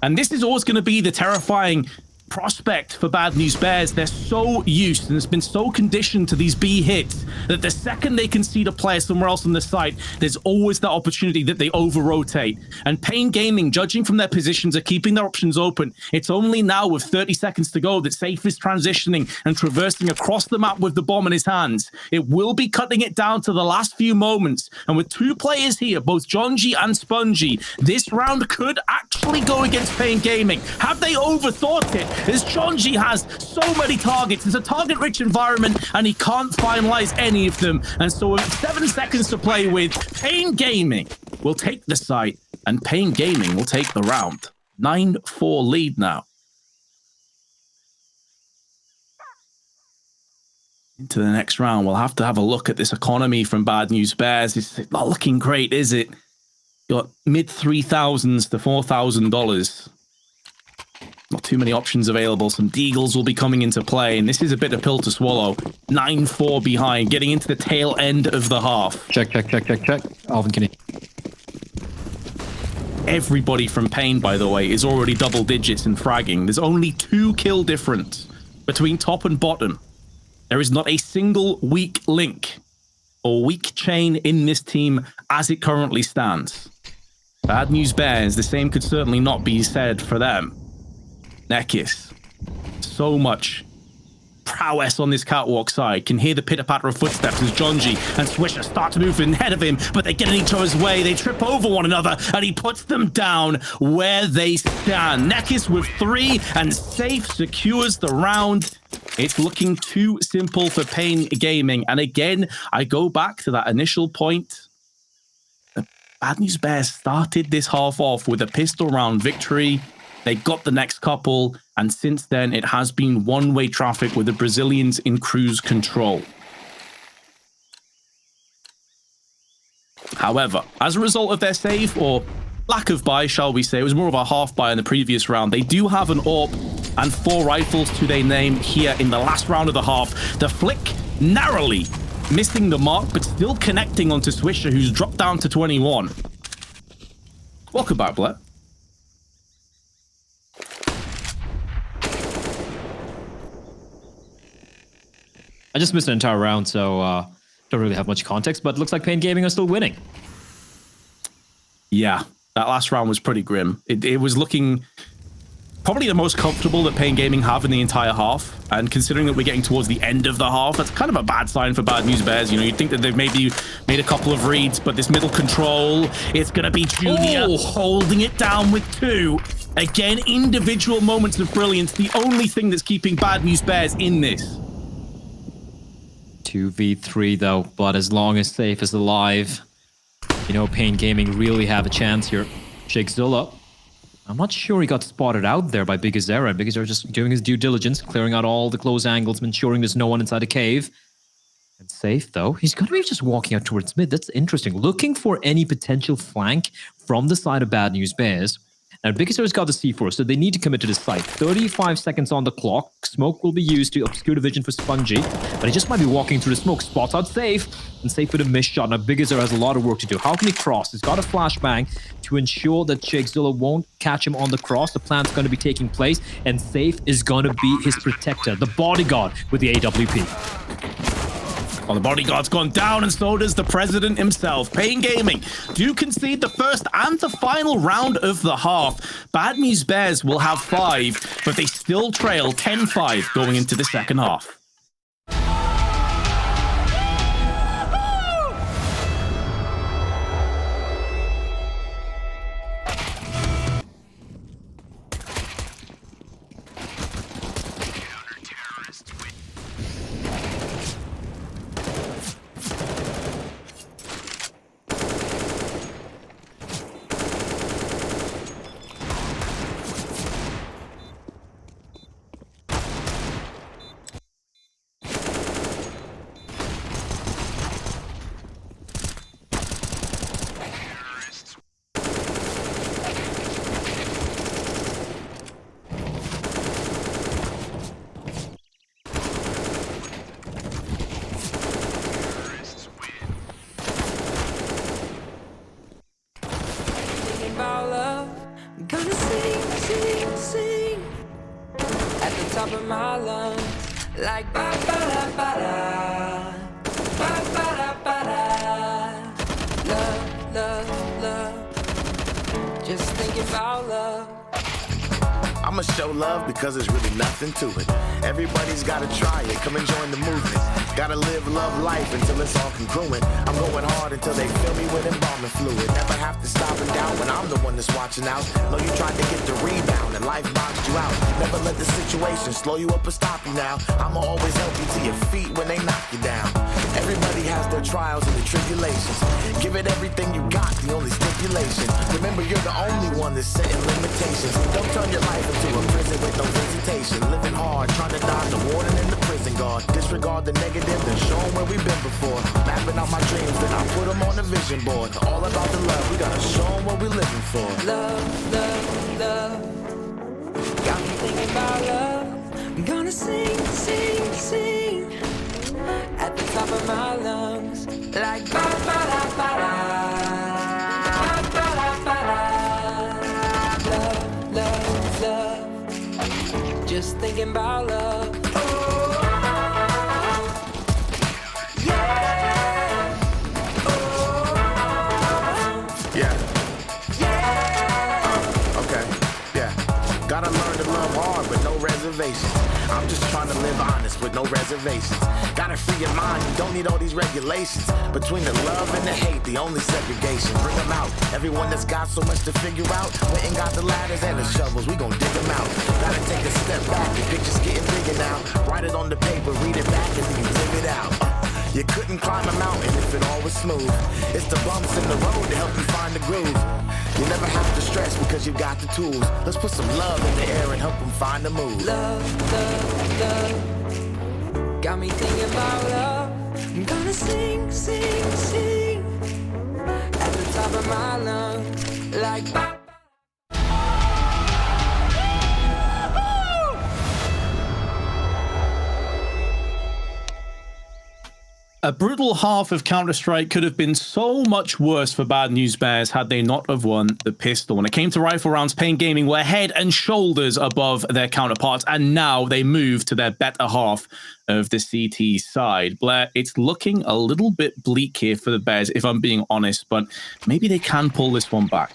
And this is always going to be the terrifying prospect for Bad News Bears. They're so used and it's been so conditioned to these B hits that the second they concede a player somewhere else on the site, there's always that opportunity that they over-rotate. And paiN Gaming, judging from their positions, are keeping their options open. It's only now with 30 seconds to go that Safe is transitioning and traversing across the map with the bomb in his hands. It will be cutting it down to the last few moments. And with 2 players here, both Jonji and Spongy, this round could actually go against paiN Gaming. Have they overthought it? As Jonji has so many targets, it's a target-rich environment, and he can't finalize any of them. And so with 7 seconds to play with, paiN Gaming will take the site, and paiN Gaming will take the round. 9-4 lead now. Into the next round, we'll have to have a look at this economy from Bad News Bears. It's not looking great, is it? You got mid $3,000s to $4,000. Not too many options available. Some Deagles will be coming into play, and this is a bit of pill to swallow. 9-4 behind, getting into the tail end of the half. Check. Alvin, can he? Everybody from paiN, by the way, is already double digits in fragging. There's only 2 kill difference between top and bottom. There is not a single weak link or weak chain in this team as it currently stands. Bad News Bears, the same could certainly not be said for them. Nekis, so much prowess on this catwalk side. Can hear the pitter-patter of footsteps as Jonji and Swisher start to move ahead of him, but they get in each other's way. They trip over one another, and he puts them down where they stand. Nekis with 3, and Safe secures the round. It's looking too simple for paiN Gaming. And again, I go back to that initial point. The Bad News Bears started this half off with a pistol round victory. They got the next couple, and since then, it has been one-way traffic with the Brazilians in cruise control. However, as a result of their save, or lack of buy, shall we say, it was more of a half buy in the previous round, they do have an AWP and 4 rifles to their name here in the last round of the half. The flick narrowly missing the mark, but still connecting onto Swisher, who's dropped down to 21. Welcome back, Blair. I just missed an entire round, so don't really have much context, but it looks like paiN Gaming are still winning. Yeah, that last round was pretty grim. It was looking probably the most comfortable that paiN Gaming have in the entire half. And considering that we're getting towards the end of the half, that's kind of a bad sign for Bad News Bears. You know, you'd think that they've maybe made a couple of reads, but this middle control, it's going to be Junior holding it down with 2. Again, individual moments of brilliance. The only thing that's keeping Bad News Bears in this. 2v3 though, but as long as Safe is alive, you know, paiN Gaming really have a chance here. Sheikh Zilla I'm not sure he got spotted out there by Bigazera. Bigazera just doing his due diligence, clearing out all the close angles, ensuring there's no one inside the cave. And safe, though. He's going to be just walking out towards mid. That's interesting. Looking for any potential flank from the side of Bad News Bears. Now, Bigazera's got the C4, so they need to commit to this site. 35 seconds on the clock. Smoke will be used to obscure the vision for Spongy, but he just might be walking through the smoke. Spots out Safe, and Safe with a missed shot. Now, Bigazera has a lot of work to do. How can he cross? He's got a flashbang to ensure that Chigzilla won't catch him on the cross. The plan's going to be taking place, and Safe is going to be his protector, the bodyguard with the AWP. Well, the bodyguard's gone down, and so does the president himself. paiN Gaming do concede the first and the final round of the half. Bad News Bears will have 5, but they still trail 10-5 going into the second half. Gonna sing, sing, sing at the top of my lungs, like ba ba da ba da, ba ba da ba da. Love, love, love. Just thinking about love. I'ma show love because there's really nothing to it. Everybody's gotta try it, come and join the movement. Gotta live, love life until it's all congruent. I'm going hard until they fill me with embalming fluid. Never have to stop and down when I'm the one that's watching out. Know you tried to get the rebound and life boxed you out. Never let the situation slow you up or stop you now. I'ma always help you to your feet when they knock you down. Everybody has their trials and their tribulations. Give it everything you got, the only stipulation. Remember, you're the only one that's setting limitations. Don't turn your life into a prison with no visitation. Living hard, trying to dodge the warden and the prison guard. Disregard the negative and show them where we've been before. Mapping out my dreams, then I put them on the vision board. All about the love, we gotta show them what we're living for. Love, love, love. Got me thinking about love. I'm gonna sing, sing, sing at the top of my lungs, like ba ba da ba da, ba ba da ba da. Love, love, love. Just thinking about love. Oh, yeah. Oh, yeah. Okay, yeah. Gotta learn to love hard with no reservations. I'm just trying to live honest with no reservations. Gotta free your mind, you don't need all these regulations. Between the love and the hate, the only segregation. Bring them out, everyone that's got so much to figure out. Went and got the ladders and the shovels, we gon' dig them out. Gotta take a step back, the picture's getting bigger now. Write it on the paper, read it back, and then you live it out. You couldn't climb a mountain if it all was smooth. It's the bumps in the road to help you find the groove. You never have to stress because you got the tools. Let's put some love in the air and help them find the move. love, love, love. Got me thinking about love. I'm gonna sing, sing, sing at the top of my lungs, like ba. A brutal half of Counter-Strike could have been so much worse for Bad News Bears had they not have won the pistol. When it came to rifle rounds, paiN Gaming were head and shoulders above their counterparts, and now they move to their better half of the CT side. Blair, it's looking a little bit bleak here for the Bears, if I'm being honest, but maybe they can pull this one back.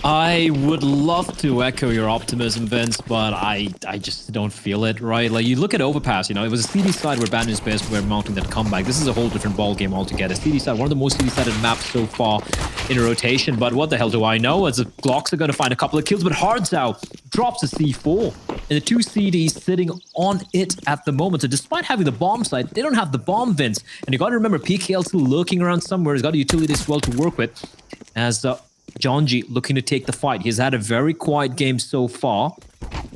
I would love to echo your optimism, Vince, but I just don't feel it, right? Like, you look at Overpass, you know, it was a CD side where Bad News Bears were mounting that comeback. This is a whole different ball game altogether. CD side, one of the most CD-sided maps so far in a rotation, but what the hell do I know? As the Glocks are going to find a couple of kills, but Hardzao drops a C4, and the two CDs sitting on it at the moment. So despite having the bomb site, they don't have the bomb, Vince. And you got to remember, PKL still lurking around somewhere. He's got a utility as well to work with, as Jonji looking to take the fight. He's had a very quiet game so far.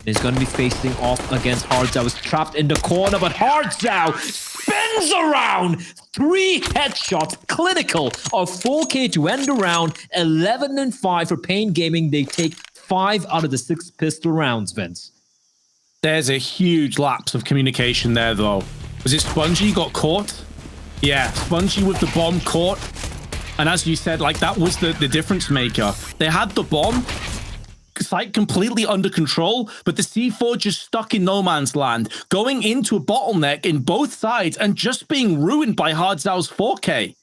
He's going to be facing off against Hardzao. He's trapped in the corner, but Hardzao spins around. 3 headshots, clinical of 4K to end the round. 11-5 for paiN Gaming. They take 5 out of the 6 pistol rounds, Vince. There's a huge lapse of communication there, though. Was it Spongy got caught? Yeah, Spongy with the bomb caught. And as you said, like, that was the difference maker. They had the bomb site completely under control, but the C4 just stuck in no man's land, going into a bottleneck in both sides and just being ruined by Hardzao's 4K.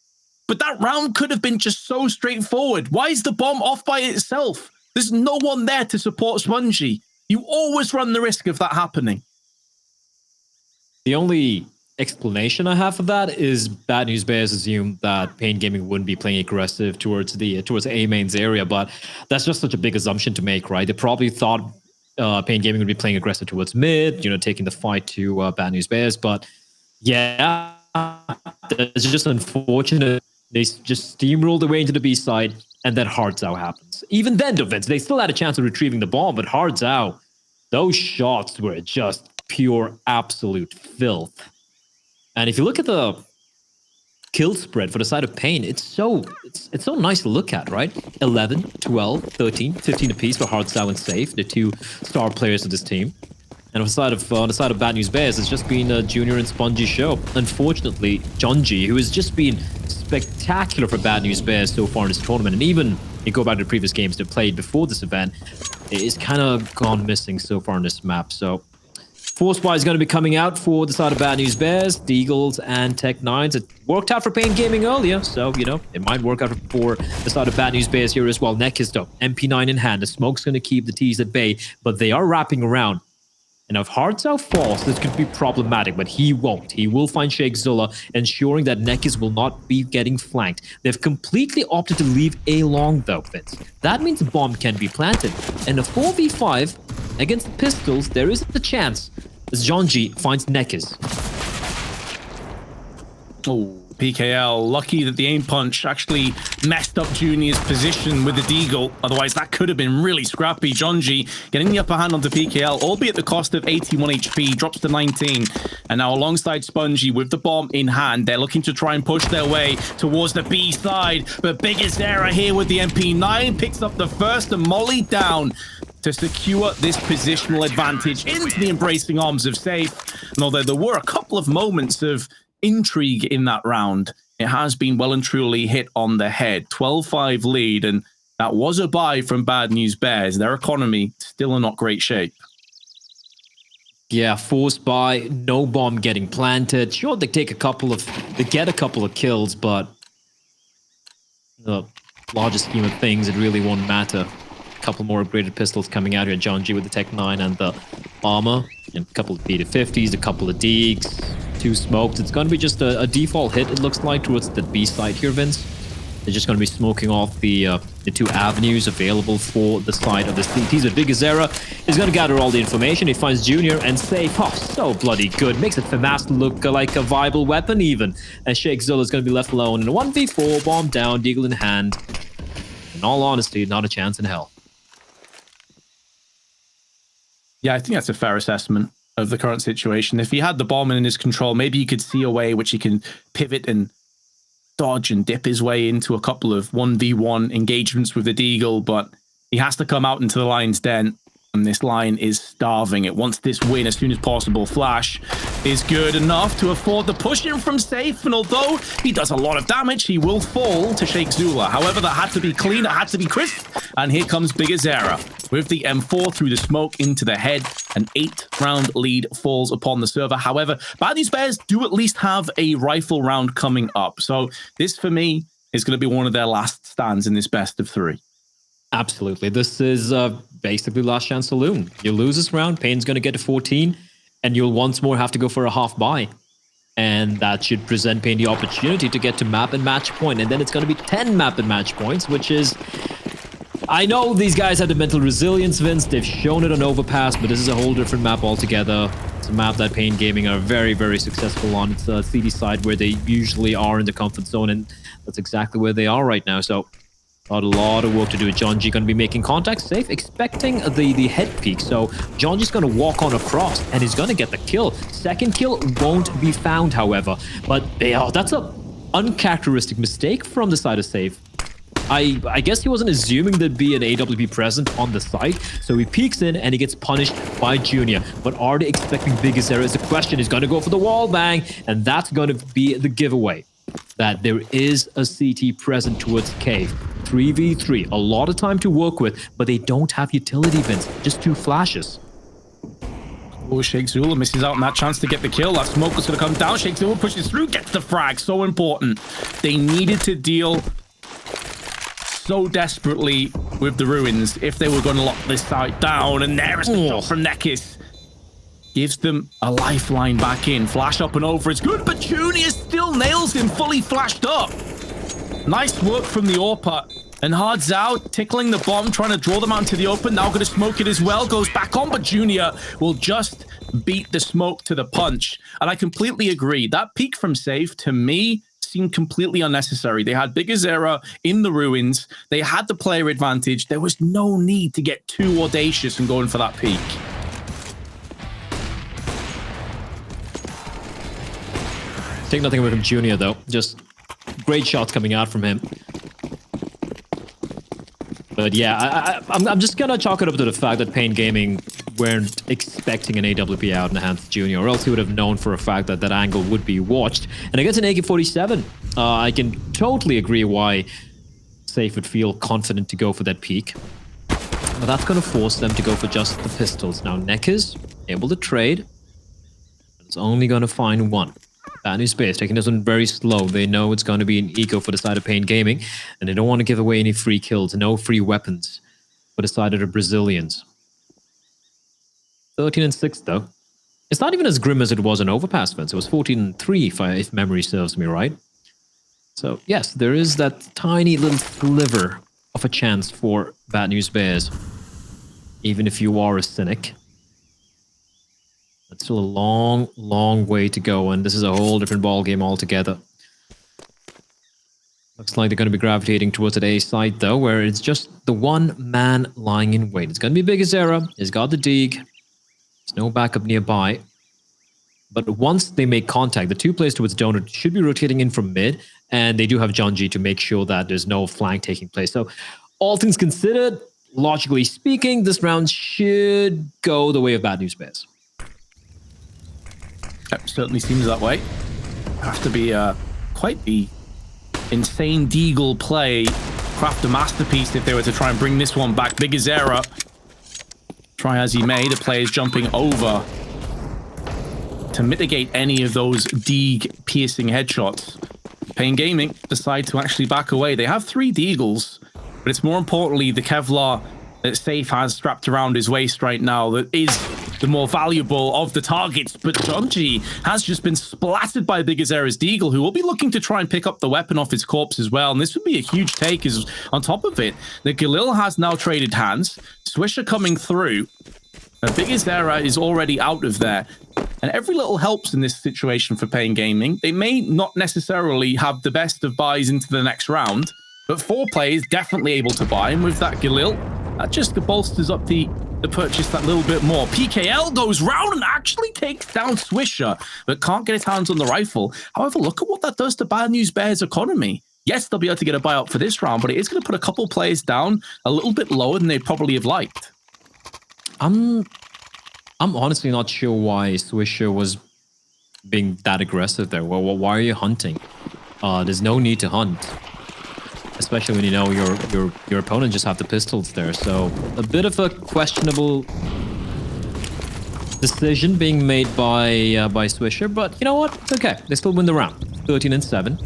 But that round could have been just so straightforward. Why is the bomb off by itself? There's no one there to support Spongy. You always run the risk of that happening. The only explanation I have for that is Bad News Bears assumed that paiN Gaming wouldn't be playing aggressive towards A mains area, but that's just such a big assumption to make, right? They probably thought paiN Gaming would be playing aggressive towards mid, taking the fight to Bad News Bears, but yeah, it's just unfortunate. They just steamrolled their way into the B side, and then Hardzao happens. Even then, Vince, they still had a chance of retrieving the ball, but Hardzao, those shots were just pure absolute filth. And if you look at the kill spread for the side of paiN, it's so nice to look at, right? 11, 12, 13, 15 apiece for Hardzao and Safe, the 2 star players of this team. And on the side of Bad News Bears, it's just been a Junior and Spongy show. Unfortunately, Jonji, who has just been spectacular for Bad News Bears so far in this tournament, and even you go back to the previous games they played before this event, is kind of gone missing so far on this map. So Force Spy is going to be coming out for the side of Bad News Bears, Deagles, and Tech9s. It worked out for paiN Gaming earlier, so, it might work out for the side of Bad News Bears here as well. Nekis, though, MP9 in hand. The smoke's going to keep the T's at bay, but they are wrapping around. And if Hardzao falls, this could be problematic, but he won't. He will find CSGO, ensuring that Nekis will not be getting flanked. They've completely opted to leave A long, though, Vince. That means a bomb can be planted. And a 4v5 against the pistols, there is a chance as Jonji finds Nekis. Oh, PKL, lucky that the aim punch actually messed up Junior's position with the Deagle. Otherwise, that could have been really scrappy. Jonji getting the upper hand onto PKL, albeit at the cost of 81 HP, drops to 19. And now alongside Spongy with the bomb in hand, they're looking to try and push their way towards the B side. But biggest error here with the MP9, picks up the first and Molly down to secure this positional advantage into the embracing arms of Safe. And although there were a couple of moments of intrigue in that round, it has been well and truly hit on the head. 12-5 lead, and that was a buy from Bad News Bears. Their economy still in not great shape. Yeah, forced by, no bomb getting planted. Sure, they get a couple of kills, but the larger scheme of things, it really won't matter. A couple more upgraded pistols coming out here. Jonji with the Tech9 and the armor, and a couple of P250s, a couple of Deags, 2 smoked. It's going to be just a default hit, it looks like, towards the B side here, Vince. They're just going to be smoking off the 2 avenues available for the side of the CTs. But Bigazera is going to gather all the information. He finds Junior and Safe. Oh, so bloody good. Makes it FAMAS look like a viable weapon even. And CSGO is going to be left alone in a 1v4, bomb down, Deagle in hand. In all honesty, not a chance in hell. Yeah, I think that's a fair assessment of the current situation. If he had the bomb in his control, maybe he could see a way which he can pivot and dodge and dip his way into a couple of 1v1 engagements with the Deagle, but he has to come out into the line's den, and this line is starving. It wants this win as soon as possible. Flash is good enough to afford the push in from Safe, and although he does a lot of damage, he will fall to Sheikh Zula. However, that had to be clean, it had to be crisp, and here comes Bigazera with the M4 through the smoke into the head. An 8-round lead falls upon the server. However, Bad News Bears do at least have a rifle round coming up, so this, for me, is going to be one of their last stands in this best of 3. Absolutely. This is basically last chance saloon. You lose this round, paiN's going to get to 14, and you'll once more have to go for a half buy. And that should present paiN the opportunity to get to map and match point. And then it's going to be 10 map and match points, which is... I know these guys have the mental resilience, Vince. They've shown it on Overpass, but this is a whole different map altogether. It's a map that paiN Gaming are very, very successful on. It's a CD side where they usually are in the comfort zone, and that's exactly where they are right now. So Got a lot of work to do. John G going to be making contact safe, expecting the head peek. So John G's going to walk on across, and he's going to get the kill. Second kill won't be found, however. But that's a uncharacteristic mistake from the side of safe. I guess he wasn't assuming there'd be an AWP present on the site, so he peeks in and he gets punished by Junior. But are they expecting biggest error is the question. He's going to go for the wall bang, and that's going to be the giveaway. That there is a CT present towards Cave. 3v3, a lot of time to work with, but they don't have utility vents, just 2 flashes. Oh, Sheikh Zula misses out on that chance to get the kill. That smoke was going to come down. Sheikh Zula pushes through, gets the frag. So important. They needed to deal so desperately with the ruins if they were going to lock this site down. And there is the shot from Nekis. Gives them a lifeline back in. Flash up and over is good, but Junior still nails him fully flashed up. Nice work from the AWP. And Hard's out, tickling the bomb, trying to draw them out into the open. Now going to smoke it as well. Goes back on, but Junior will just beat the smoke to the punch. And I completely agree. That peek from Safe, to me, seemed completely unnecessary. They had Bigger Zera in the ruins. They had the player advantage. There was no need to get too audacious and going for that peek. Take nothing away from Junior, though. Just great shots coming out from him. But yeah, I'm just gonna chalk it up to the fact that paiN Gaming weren't expecting an AWP out in the hands of Junior, or else he would have known for a fact that that angle would be watched. And against an AK-47, I can totally agree why Safe would feel confident to go for that peek. But that's gonna force them to go for just the pistols. Now, Nekis able to trade. It's only gonna find one. Bad News Bears taking this one very slow. They know it's going to be an eco for the side of paiN Gaming, and they don't want to give away any free kills, no free weapons for the side of the Brazilians. 13-6 though. It's not even as grim as it was in Overpass, Vince. It was 14-3 if memory serves me right. So yes, there is that tiny little sliver of a chance for Bad News Bears, even if you are a cynic. It's still a long, long way to go, and this is a whole different ballgame altogether. Looks like they're going to be gravitating towards the A side, though, where it's just the one man lying in wait. It's going to be Bigger Zera. He's got the dig. There's no backup nearby. But once they make contact, the 2 players towards Donut should be rotating in from mid, and they do have John G to make sure that there's no flank taking place. So, all things considered, logically speaking, this round should go the way of Bad News Bears. Yep, certainly seems that way. Have to be quite the insane Deagle play, craft a masterpiece if they were to try and bring this one back. Bigger Zera, try as he may, the players jumping over to mitigate any of those Deag piercing headshots. paiN Gaming decide to actually back away. They have 3 Deagles, but it's more importantly the Kevlar that Safe has strapped around his waist right now that is the more valuable of the targets. But John G has just been splattered by Bigger Zera's Deagle, who will be looking to try and pick up the weapon off his corpse as well. And this would be a huge take as on top of it. The Galil has now traded hands. Swisher coming through. Bigger Zera is already out of there. And every little helps in this situation for paiN Gaming. They may not necessarily have the best of buys into the next round, but 4 players definitely able to buy. And with that Galil, that just bolsters up the purchase that little bit more. PKL goes round and actually takes down Swisher, but can't get his hands on the rifle. However, look at what that does to Bad News Bears' economy. Yes, they'll be able to get a buyout for this round, but it is going to put a couple players down a little bit lower than they probably have liked. I'm honestly not sure why Swisher was being that aggressive there. Well, why are you hunting? There's no need to hunt. Especially when you know your opponent just have the pistols there. So a bit of a questionable decision being made by Swisher, but you know what? It's okay. They still win the round. 13-7.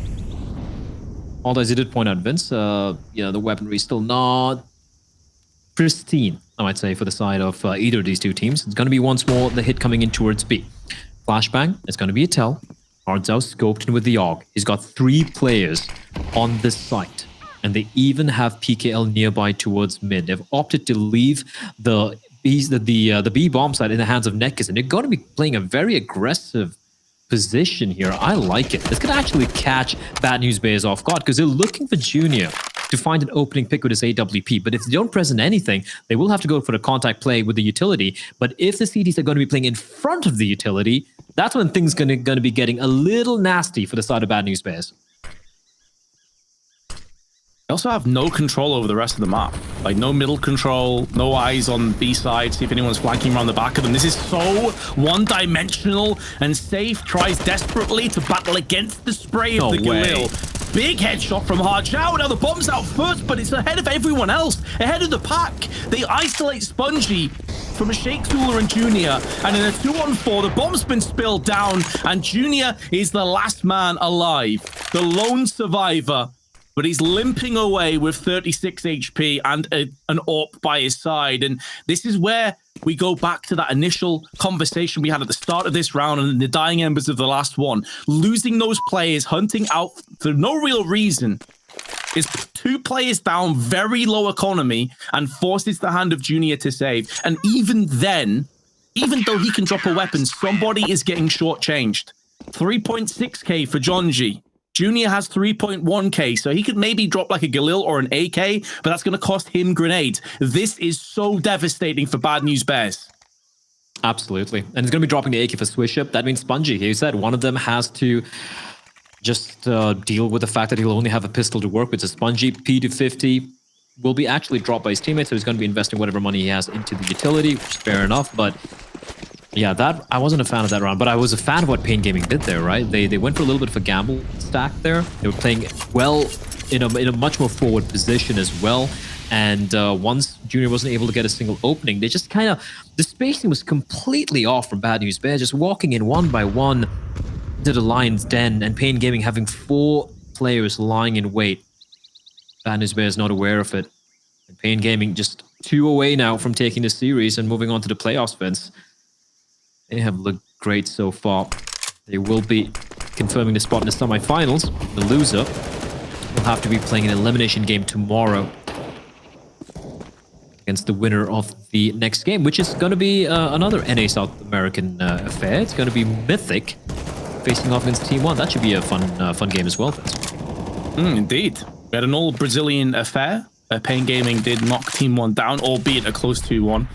Although as you did point out, Vince, you know, the weaponry is still not pristine, I might say, for the side of either of these 2 teams. It's going to be once more the hit coming in towards B. Flashbang, it's going to be a tell. Hardzao scoped in with the AUG. He's got 3 players on this site. And they even have PKL nearby towards mid. They've opted to leave the B bomb site in the hands of Nekis, and they're going to be playing a very aggressive position here. I like it. This could actually catch Bad News Bears off guard because they're looking for Junior to find an opening pick with his AWP. But if they don't present anything, they will have to go for the contact play with the utility. But if the CTs are going to be playing in front of the utility, that's when things are going to be getting a little nasty for the side of Bad News Bears. They also have no control over the rest of the map. Like, no middle control, no eyes on B side, see if anyone's flanking around the back of them. This is so one-dimensional, and Safe tries desperately to battle against the spray of the Galil. Big headshot from Hardchow. Now the bomb's out first, but it's ahead of everyone else, ahead of the pack. They isolate Spongy from Sheikh Zula and Junior, and in a 2-on-4, the bomb's been spilled down, and Junior is the last man alive, the lone survivor. But he's limping away with 36 HP and an AWP by his side. And this is where we go back to that initial conversation we had at the start of this round and the dying embers of the last one. Losing those players, hunting out for no real reason, is 2 players down, very low economy, and forces the hand of Junior to save. And even then, even though he can drop a weapon, somebody is getting shortchanged. 3.6k for Jonji. Junior has 3.1k, so he could maybe drop like a Galil or an AK, but that's going to cost him grenades. This is so devastating for Bad News Bears. Absolutely. And he's going to be dropping the AK for Swish Up. That means Spongy, he said one of them has to just deal with the fact that he'll only have a pistol to work with. So Spongy, P250, will be actually dropped by his teammates, so he's going to be investing whatever money he has into the utility, which is fair enough, but yeah, that I wasn't a fan of that round, but I was a fan of what paiN Gaming did there, right? They went for a little bit of a gamble stack there. They were playing well in a much more forward position as well. And once Junior wasn't able to get a single opening, they just kind of, the spacing was completely off from Bad News Bears, just walking in one by one to the lion's den, and paiN Gaming having 4 players lying in wait. Bad News Bears not aware of it. And paiN Gaming just 2 away now from taking the series and moving on to the playoffs, Vince. They have looked great so far. They will be confirming the spot in the semifinals. The loser will have to be playing an elimination game tomorrow against the winner of the next game, which is going to be another NA South American affair. It's going to be Mythic facing off against Team 1. That should be a fun game as well. Indeed. We had an all-Brazilian affair. paiN Gaming did knock Team 1 down, albeit a close 2-1.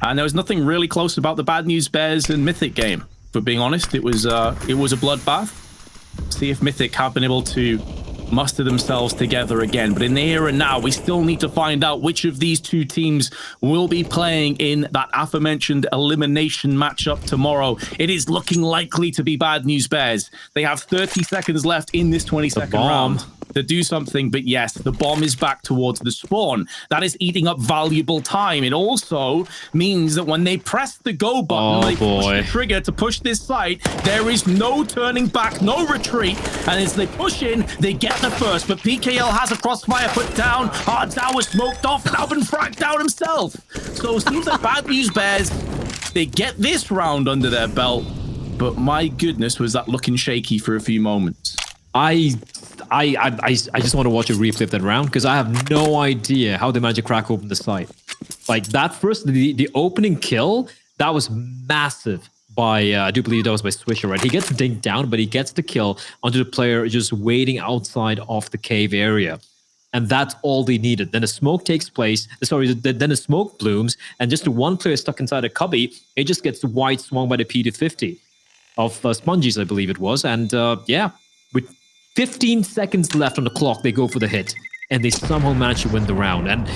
And there was nothing really close about the Bad News Bears and Mythic game. For being honest, it was a bloodbath. See if Mythic have been able to muster themselves together again. But in the here and now, we still need to find out which of these 2 teams will be playing in that aforementioned elimination matchup tomorrow. It is looking likely to be Bad News Bears. They have 30 seconds left in this 20-second round to do something, but yes, the bomb is back towards the spawn. That is eating up valuable time. It also means that when they press the go button, they push the trigger to push this site, there is no turning back, no retreat, and as they push in, they get the first, but PKL has a crossfire put down, Hardchow was smoked off, and now been fragged down himself. So it seems like Bad News Bears, they get this round under their belt, but my goodness, was that looking shaky for a few moments. I just want to watch a replay of that round because I have no idea how they managed to crack open the site. Like that first, the opening kill, that was massive by, I do believe that was by Swisher, right? He gets dinked down, but he gets the kill onto the player just waiting outside of the cave area. And that's all they needed. Then a smoke takes place. Sorry, then a smoke blooms, and just the one player stuck inside a cubby, it just gets wide swung by the P250 of Spongies, I believe it was. And yeah, with 15 seconds left on the clock, they go for the hit, and they somehow manage to win the round. And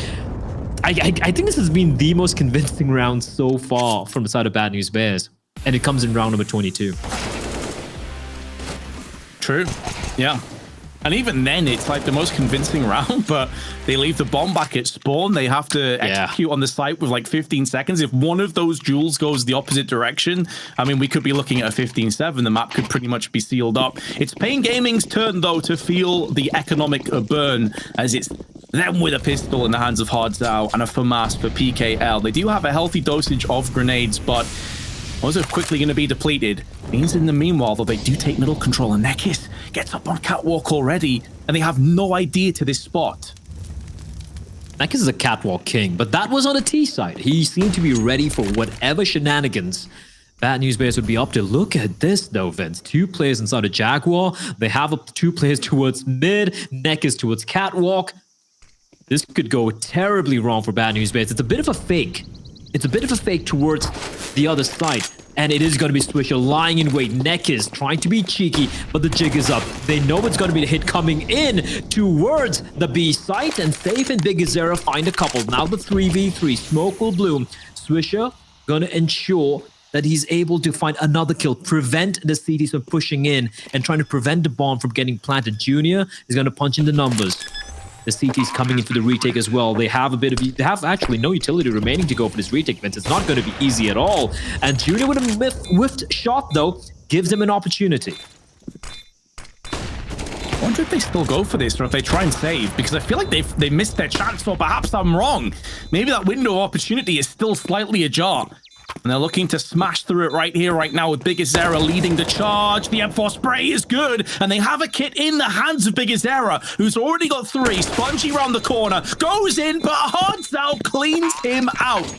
I think this has been the most convincing round so far from the side of Bad News Bears. And it comes in round number 22. True. Yeah. And even then, it's like the most convincing round, but they leave the bomb back at spawn. They have to execute on the site with like 15 seconds. If one of those duels goes the opposite direction, I mean, we could be looking at a 15-7. The map could pretty much be sealed up. It's paiN Gaming's turn, though, to feel the economic burn, as it's them with a pistol in the hands of Hardchow and a FAMAS for PKL. They do have a healthy dosage of grenades, but those are quickly going to be depleted. Means in the meanwhile, though, they do take middle control, and Nekis gets up on catwalk already, and they have no idea to this spot. Nekis is a catwalk king, but that was on the T side. He seemed to be ready for whatever shenanigans Bad News Bears would be up to. Look at this, though, Vince. 2 players inside a Jaguar. They have 2 players towards mid. Nekis towards catwalk. This could go terribly wrong for Bad News Bears. It's a bit of a fake. It's a bit of a fake towards the other side. And it is going to be Swisher lying in wait. Neck is trying to be cheeky, but the jig is up. They know it's going to be the hit coming in towards the B site. And Safe and Big Azera find a couple. Now the 3v3. Smoke will bloom. Swisher going to ensure that he's able to find another kill, prevent the CTs from pushing in and trying to prevent the bomb from getting planted. Junior is going to punch in the numbers. The CT's coming in for the retake as well. They have actually no utility remaining to go for this retake, Vince. It's not going to be easy at all. And Junior with a whiffed shot, though, gives him an opportunity. I wonder if they still go for this or if they try and save, because I feel like they missed their chance, or perhaps I'm wrong. Maybe that window of opportunity is still slightly ajar. And they're looking to smash through it right here, right now, with Big Azera leading the charge. The M4 spray is good, and they have a kit in the hands of Big Azera, who's already got 3. Spongy round the corner, goes in, but Hard's out, cleans him out.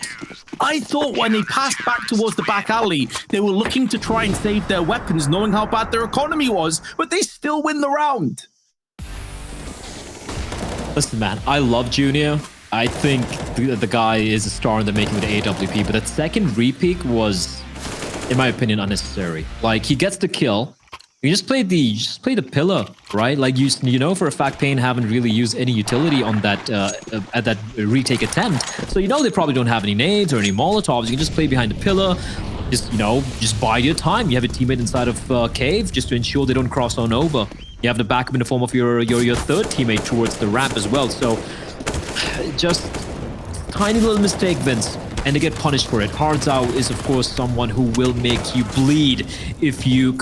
I thought when they passed back towards the back alley, they were looking to try and save their weapons, knowing how bad their economy was, but they still win the round. Listen, man, I love Junior. I think the guy is a star in the making with the AWP, but that second repeat was, in my opinion, unnecessary. Like, he gets the kill. You just play the pillar, right? Like, you know for a fact paiN haven't really used any utility on that at that retake attempt. So you know they probably don't have any nades or any Molotovs. You can just play behind the pillar. Just bide your time. You have a teammate inside of cave just to ensure they don't cross on over. You have the backup in the form of your third teammate towards the ramp as well. So just tiny little mistake, Vince, and they get punished for it. Hardzao is, of course, someone who will make you bleed if you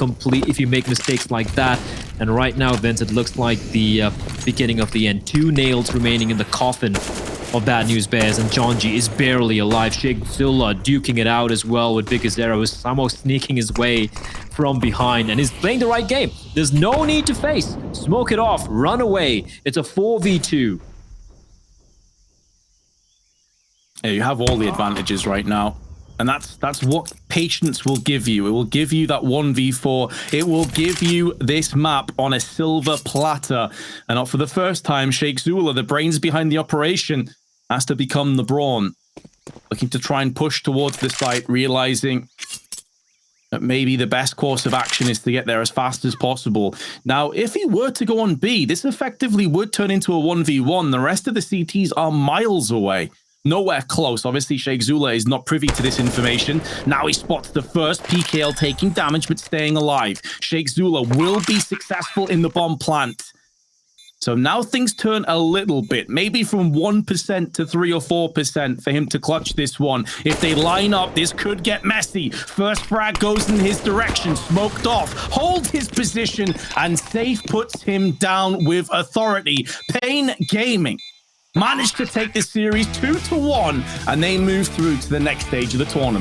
make mistakes like that. And right now, Vince, it looks like the beginning of the end. 2 nails remaining in the coffin of Bad News Bears, and Jonji is barely alive. Shakezilla duking it out as well with Big Azera, who's somehow sneaking his way from behind and is playing the right game. There's no need to face. Smoke it off. Run away. It's a 4v2. Yeah, you have all the advantages right now. And that's what patience will give you. It will give you that 1v4. It will give you this map on a silver platter. And not for the first time, Shakezilla, the brains behind the operation, has to become the brawn. Looking to try and push towards the site, realizing that maybe the best course of action is to get there as fast as possible. Now, if he were to go on B, this effectively would turn into a 1v1. The rest of the CTs are miles away. Nowhere close. Obviously, Shakezilla is not privy to this information. Now he spots the first PKL taking damage, but staying alive. Shakezilla will be successful in the bomb plant. So now things turn a little bit, maybe from 1% to 3 or 4% for him to clutch this one. If they line up, this could get messy. First frag goes in his direction, smoked off, holds his position, and Safe puts him down with authority. paiN Gaming managed to take this series 2-1, and they move through to the next stage of the tournament.